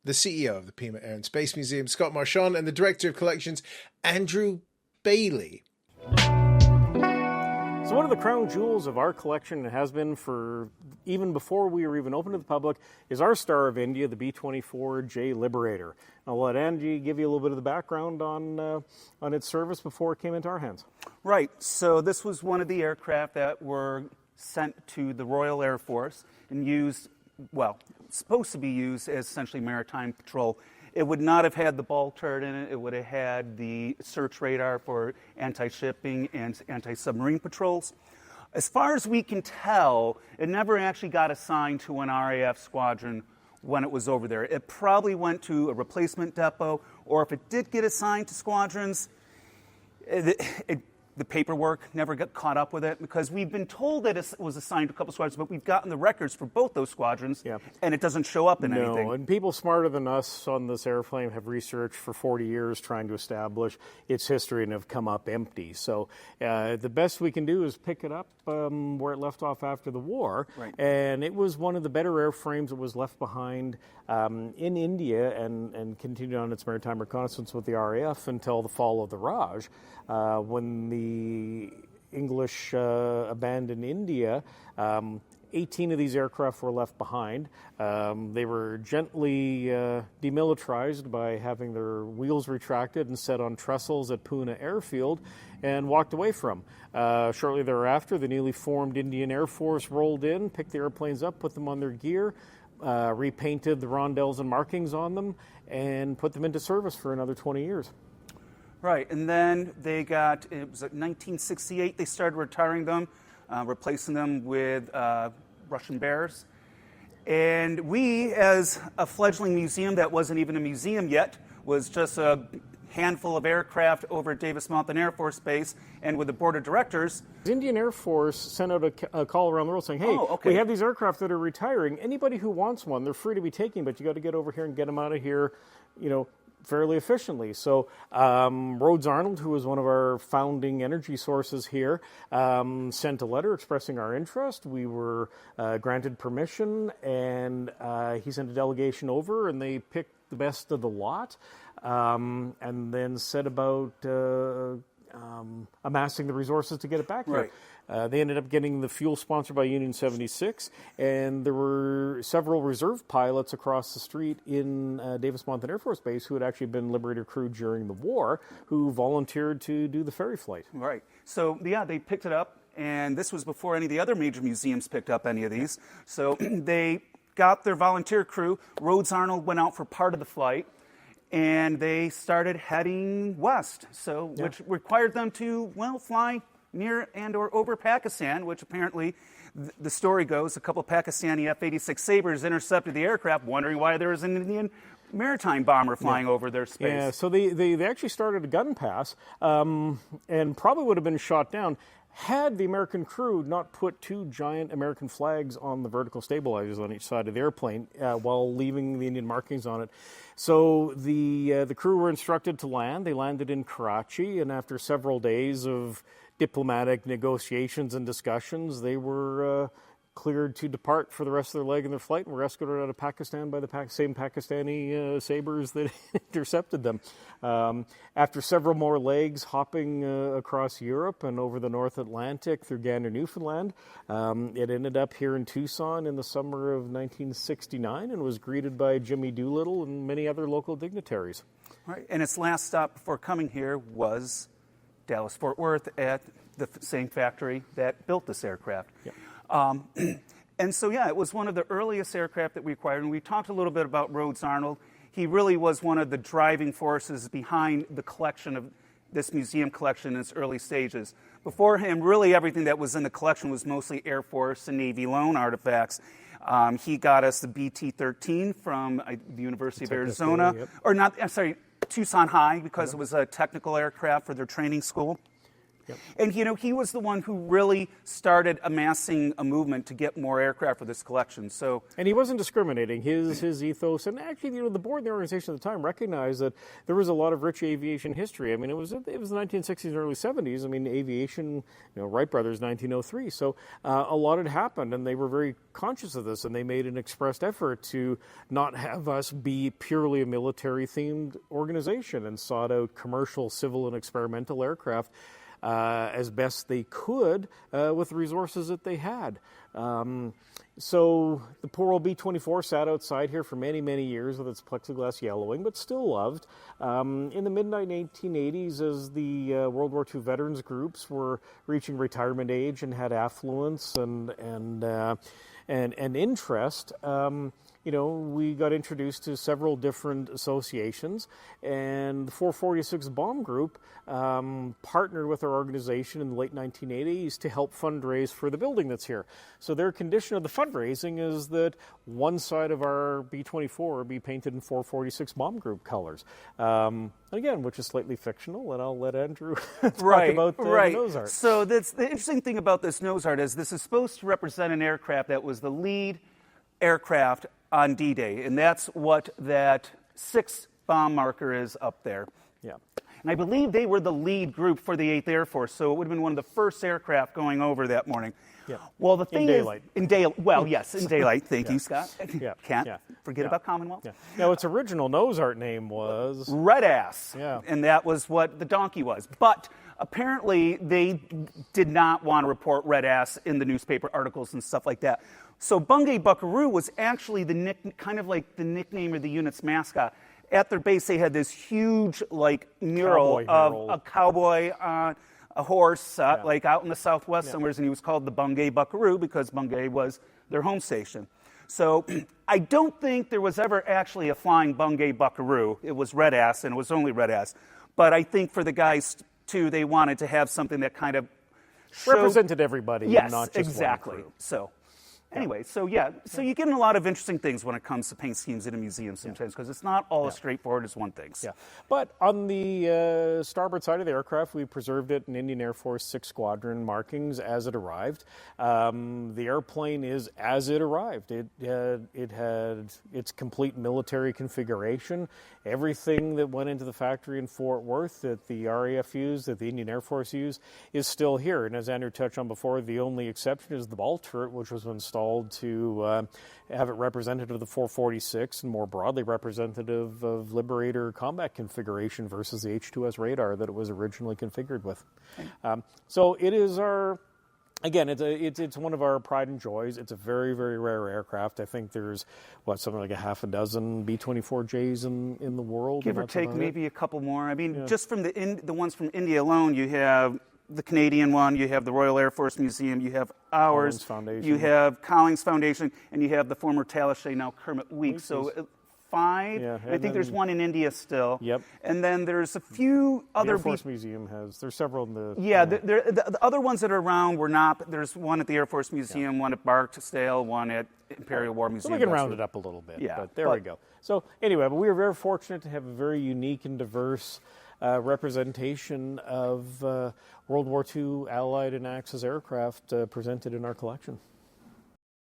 the CEO of the Pima Air Space Museum, Scott Marchand, and the Director of Collections, Andrew Bailey. So one of the crown jewels of our collection, and has been for even before we were even open to the public, is our Star of India, the B-24J Liberator. I'll let Angie give you a little bit of the background on its service before it came into our hands. Right. So this was one of the aircraft that were sent to the Royal Air Force and used, well, supposed to be used as essentially maritime patrol. It would not have had the ball turret in it. It would have had the search radar for anti-shipping and anti-submarine patrols. As far as we can tell, it never actually got assigned to an RAF squadron when it was over there. It probably went to a replacement depot, or if it did get assigned to squadrons, the paperwork never got caught up with it, because we've been told that it was assigned to a couple squadrons, but we've gotten the records for both those squadrons, and it doesn't show up in anything. No, and people smarter than us on this airplane have researched for 40 years trying to establish its history and have come up empty. So the best we can do is pick it up where it left off after the war, and it was one of the better airframes that was left behind in India and continued on its maritime reconnaissance with the RAF until the fall of the Raj, when the English abandoned India. 18 of these aircraft were left behind. They were gently demilitarized by having their wheels retracted and set on trestles at Pune Airfield and walked away from. Shortly thereafter, the newly formed Indian Air Force rolled in, picked the airplanes up, put them on their gear, repainted the rondelles and markings on them, and put them into service for another 20 years. Right, and then it was 1968, they started retiring them, replacing them with Russian Bears. And we, as a fledgling museum that wasn't even a museum yet, was just a handful of aircraft over at Davis Mountain Air Force Base, and with the board of directors. The Indian Air Force sent out a call around the world saying, hey, we have these aircraft that are retiring. Anybody who wants one, they're free to be taking, but you got to get over here and get them out of here, fairly efficiently. So Rhodes Arnold, who was one of our founding energy sources here, sent a letter expressing our interest. We were granted permission, and he sent a delegation over, and they picked the best of the lot, and then set about amassing the resources to get it back here. They ended up getting the fuel sponsored by Union 76, and there were several reserve pilots across the street in Davis Mountain Air Force Base who had actually been Liberator crew during the war, who volunteered to do the ferry flight. Right. So, they picked it up, and this was before any of the other major museums picked up any of these. So they got their volunteer crew. Rhodes Arnold went out for part of the flight, and they started heading west, which required them to, fly near and or over Pakistan, which apparently, the story goes, a couple of Pakistani F-86 Sabres intercepted the aircraft, wondering why there was an Indian maritime bomber flying over their space. Yeah, so they actually started a gun pass, and probably would have been shot down had the American crew not put two giant American flags on the vertical stabilizers on each side of the airplane while leaving the Indian markings on it. So the crew were instructed to land. They landed in Karachi, and after several days of diplomatic negotiations and discussions, they were cleared to depart for the rest of their leg in their flight, and were escorted out of Pakistan by the same Pakistani Sabres that intercepted them. After several more legs hopping across Europe and over the North Atlantic through Gander, Newfoundland, it ended up here in Tucson in the summer of 1969 and was greeted by Jimmy Doolittle and many other local dignitaries. Right, and its last stop before coming here was Dallas-Fort Worth at the same factory that built this aircraft. And so, it was one of the earliest aircraft that we acquired, and we talked a little bit about Rhodes Arnold. He really was one of the driving forces behind the collection of this museum collection in its early stages. Before him, really everything that was in the collection was mostly Air Force and Navy loan artifacts. He got us the BT-13 from the University of Arizona, Tucson High, because it was a technical aircraft for their training school. And, he was the one who really started amassing a movement to get more aircraft for this collection. And he wasn't discriminating. His ethos, and actually, the board and the organization at the time recognized that there was a lot of rich aviation history. I mean, it was the 1960s and early 70s. I mean, aviation, Wright brothers, 1903. So a lot had happened, and they were very conscious of this, and they made an expressed effort to not have us be purely a military-themed organization, and sought out commercial, civil, and experimental aircraft as best they could with the resources that they had. So the poor old B-24 sat outside here for many, many years with its plexiglass yellowing, but still loved. In the mid-1980s, as the World War II veterans groups were reaching retirement age and had affluence and interest, we got introduced to several different associations, and the 446 Bomb Group partnered with our organization in the late 1980s to help fundraise for the building that's here. So their condition of the fundraising is that one side of our B-24 be painted in 446 Bomb Group colors. Again, which is slightly fictional, and I'll let Andrew talk about the nose art. So the interesting thing about this nose art is this is supposed to represent an aircraft that was the lead aircraft on D-Day, and that's what that 6 bomb marker is up there. Yeah. And I believe they were the lead group for the 8th Air Force, so it would have been one of the first aircraft going over that morning. Yeah. Well, the thing daylight. In daylight. Well, yes, in daylight. Thank you, Scott. Can't forget about Commonwealth. Yeah. Now, its original nose art name was Red Ass. Yeah. And that was what the donkey was. But apparently, they did not want to report Red Ass in the newspaper articles and stuff like that. So Bungay Buckaroo was actually kind of like the nickname of the unit's mascot. At their base, they had this huge mural of a cowboy on a horse, out in the southwest somewhere, and he was called the Bungay Buckaroo because Bungay was their home station. So I don't think there was ever actually a flying Bungay Buckaroo. It was Red Ass, and it was only Red Ass. But I think for the guys, too, they wanted to have something that kind of represented everybody, yes, not just exactly. one crew. So anyway, so you get in a lot of interesting things when it comes to paint schemes in a museum sometimes, because it's not all as straightforward as one thinks. Yeah, but on the starboard side of the aircraft, we preserved it in Indian Air Force 6 Squadron markings as it arrived. The airplane is as it arrived. It had its complete military configuration. Everything that went into the factory in Fort Worth that the RAF used, that the Indian Air Force used, is still here. And as Andrew touched on before, the only exception is the ball turret, which was installed to have it representative of the 446 and more broadly representative of Liberator combat configuration versus the H-2S radar that it was originally configured with. So it is our... Again, it's one of our pride and joys. It's a very, very rare aircraft. I think there's, something like a half a dozen B-24Js in the world. Give or take maybe a couple more. I mean, just from the ones from India alone, you have the Canadian one, you have the Royal Air Force Museum, you have ours, you have Collins Foundation, and you have the former Talashe, now Kermit Weeks. So 5. Yeah, I think there's one in India still. Yep. And then there's a few other... The Air Force Museum has... There's several in the... Yeah, the other ones that are around were not... There's one at the Air Force Museum, one at Barksdale, one at Imperial War Museum. So we can round it up a little bit. Yeah, but there we go. So anyway, but we are very fortunate to have a very unique and diverse representation of World War II Allied and Axis aircraft presented in our collection.